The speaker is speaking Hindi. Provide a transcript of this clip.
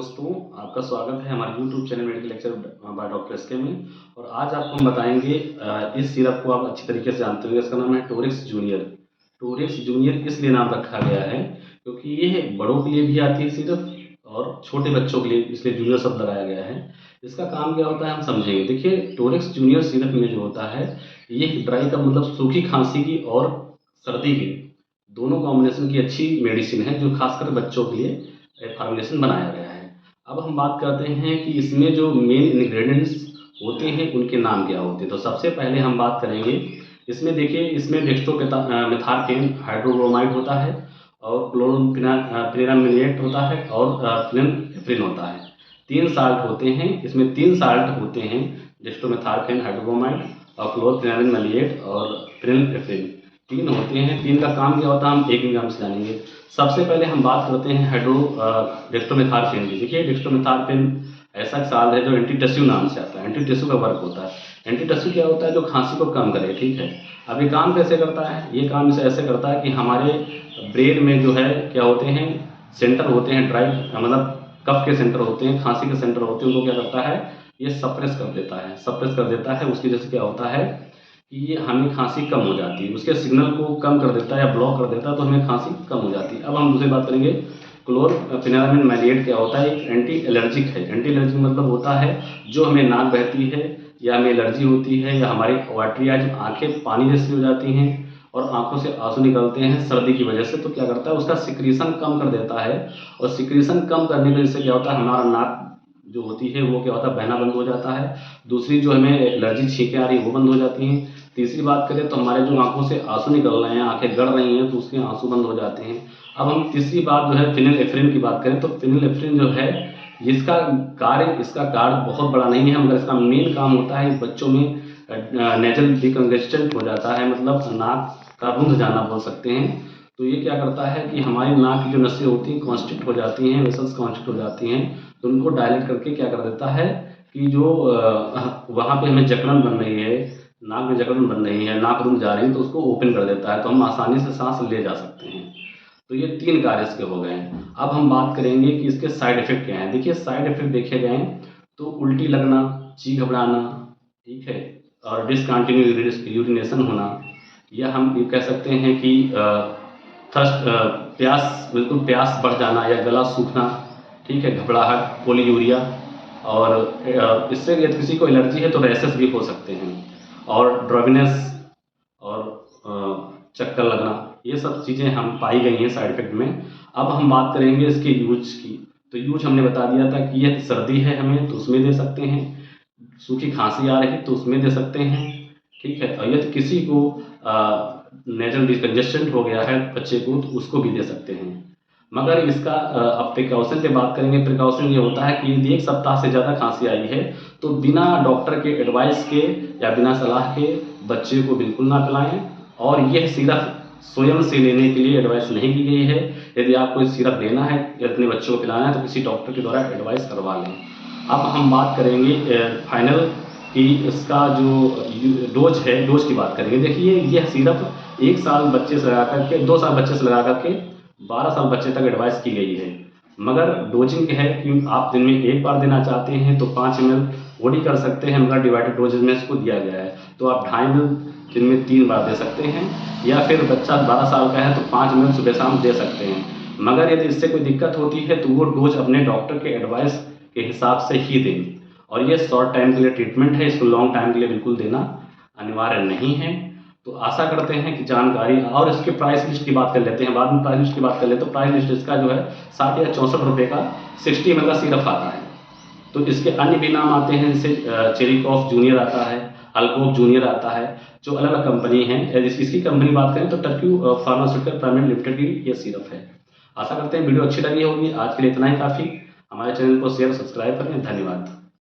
दोस्तों, आपका स्वागत है हमारे YouTube channel medical lecture by doctor SK में। और आज आपको हम बताएंगे इस सिरप को आप अच्छी तरीके से जानते होंगे। इसका नाम है टोरेक्स जूनियर। टोरेक्स जूनियर इसलिए नाम रखा गया है क्योंकि ये बड़ों के लिए भी आती है सिरप और छोटे बच्चों के लिए, इसलिए जूनियर शब्द लगाया गया है। इसका काम क्या होता है हम समझेंगे। देखिए, टोरेक्स जूनियर सिरप में जो होता है, ये ड्राई का मतलब सूखी खांसी की और सर्दी की दोनों कॉम्बिनेशन की अच्छी मेडिसिन है, जो खासकर बच्चों के लिए फॉर्मुलेशन बनाया गया है। अब हम बात करते हैं कि इसमें जो मेन इंग्रेडिएंट्स होते हैं उनके नाम क्या होते हैं। तो सबसे पहले हम बात करेंगे इसमें। देखिए, इसमें मेथार्फेन हाइड्रोब्रोमाइड होता है और क्लोरोफेनेरामिनेट होता है और फिनेल्फ्रिन होता है। 3 साल्ट होते हैं इसमें। 3 साल्ट होते हैं, डेक्स्ट्रोमेथार्फेन हाइड्रोब्रोमाइड और क्लोरोफेनेरामिनेट और फिनेल्फ्रिन। 3 होते हैं। 3 का काम क्या होता है हम एक एग्जाम से जानेंगे। सबसे पहले हम बात करते हैं डेक्स्ट्रोमेथार्फेन की। देखिए, डेक्स्ट्रोमेथार्फेन ऐसा साल है जो एंटीटसिव नाम से आता है। एंटीटसिव का वर्क होता है। एंटीटसिव क्या होता है? जो खांसी को कम करे। ठीक है, अब ये काम कैसे करता है? ये काम इसे ऐसे करता है कि हमारे ब्रेन में जो है क्या होते हैं, सेंटर होते हैं, ड्राई मतलब कफ के सेंटर होते हैं, खांसी के सेंटर होते हैं, उनको क्या करता है, ये सप्रेस कर देता है। सप्रेस कर देता है, उसकी वजह से क्या होता है कि ये हमें खांसी कम हो जाती है। उसके सिग्नल को कम कर देता है या ब्लॉक कर देता है, तो हमें खांसी कम हो जाती है। अब हम दूसरी बात करेंगे। क्लोरफेनेरामिन क्या होता है? एक एंटी एलर्जिक है। एंटी एलर्जिक मतलब होता है जो हमें नाक बहती है या हमें एलर्जी होती है या हमारी वाटरी आज आँखें पानी जैसी हो जाती हैं और आँखों से आंसू निकलते हैं सर्दी की वजह से, तो क्या करता है उसका सिक्रीशन कम कर देता है। और सिक्रीशन कम करने की वजह से क्या होता है, हमारा नाक जो होती है वो क्या होता है, बहना बंद हो जाता है। दूसरी जो हमें एलर्जी छींकें आ रही है वो बंद हो जाती हैं। तीसरी बात करें तो हमारे जो आंखों से आंसू निकल रहे हैं, आंखें गड़ रही हैं, तो उसके आंसू बंद हो जाते हैं। अब हम तीसरी बात जो है फिनेल्फ्रिन की बात करें तो फिनेल्फ्रिन जो है इसका कार्य बहुत बड़ा नहीं है, मगर इसका मेन काम होता है बच्चों में नेजल डिकंजेस्टेंट हो जाता है, मतलब नाक का रुंध जाना बोल सकते हैं। तो ये क्या करता है कि हमारी नाक की जो नसें होती हैं कॉन्स्ट्रिक्ट हो जाती हैं, वेसल्स कॉन्स्ट्रिक्ट हो जाती हैं, तो उनको डायलेट करके क्या कर देता है कि जो वहाँ पे हमें जकड़न बन रही है, नाक में जकड़न बन रही है, नाक रुक जा रही है, तो उसको ओपन कर देता है, तो हम आसानी से सांस ले जा सकते हैं। तो ये 3 कार्य इसके हो गए हैं। अब हम बात करेंगे कि इसके साइड इफेक्ट क्या हैं। देखिए, साइड इफेक्ट देखे जाएँ तो उल्टी लगना, जी घबराना, ठीक है, और डिसकंटिन्यू यूरिनेशन होना, या हम ये कह सकते हैं कि थर्स्ट प्यास, बिल्कुल प्यास बढ़ जाना या गला सूखना, ठीक है, घबराहट, पोलीयूरिया, और इससे यदि किसी को एलर्जी है तो रैशेस भी हो सकते हैं, और ड्राउजीनेस और चक्कर लगना, ये सब चीज़ें हम पाई गई हैं साइड इफेक्ट में। अब हम बात करेंगे इसके यूज की। तो यूज हमने बता दिया था कि यह सर्दी है हमें तो उसमें दे सकते हैं, सूखी खांसी आ रही तो उसमें दे सकते हैं, ठीक है, और यदि किसी को नेजल डिकंजेस्टेंट हो गया है बच्चे को तो उसको भी दे सकते हैं। मगर इसका अब प्रिकॉशन की बात करेंगे। प्रिकॉशन ये होता है कि यदि 1 सप्ताह से ज़्यादा खांसी आई है तो बिना डॉक्टर के एडवाइस के या बिना सलाह के बच्चे को बिल्कुल ना पिलाएं। और यह सिर्फ स्वयं से लेने के लिए एडवाइस नहीं की गई है। यदि आपको सिरप लेना है या अपने बच्चों को पिलाना है तो किसी डॉक्टर के द्वारा एडवाइस करवा लें। अब हम बात करेंगे फाइनल कि इसका जो डोज है, डोज की बात करेंगे। देखिए, यह सिरप 1 साल बच्चे से लगा करके 2 साल बच्चे से लगा करके 12 साल बच्चे तक एडवाइस की गई है। मगर डोजिंग है कि आप दिन में 1 बार देना चाहते हैं तो 5 ml ओडी कर सकते हैं, मगर डिवाइडेड डोजेज में इसको दिया गया है, तो आप 2.5 ml दिन में 3 बार दे सकते हैं। या फिर बच्चा 12 साल का है तो 5 ml सुबह शाम दे सकते हैं। मगर यदि इससे कोई दिक्कत होती है तो वो डोज अपने डॉक्टर के एडवाइस के हिसाब से ही दें। और ये शॉर्ट टाइम के लिए ट्रीटमेंट है, इसको लॉन्ग टाइम के लिए बिल्कुल देना अनिवार्य नहीं है। तो आशा करते हैं कि जानकारी, और इसके प्राइस लिस्ट की बात कर लेते हैं, बाद में प्राइस लिस्ट की बात कर लेते हैं। तो प्राइस लिस्ट इसका जो है 60 या 64 रुपये का 60 ml का सिरप आता है। तो इसके अन्य भी नाम आते हैं, जैसे चेरिकॉफ जूनियर आता है, अल्कोफ जूनियर आता है, जो अलग अलग कंपनी है। इसकी कंपनी बात करें तो टर्क्यू फार्मास्यूटिकल प्राइवेट लिमिटेड की ये सिरप है। आशा करते हैं वीडियो अच्छी लगी होगी। आज के लिए इतना ही काफ़ी। हमारे चैनल को शेयर सब्सक्राइब करें। धन्यवाद।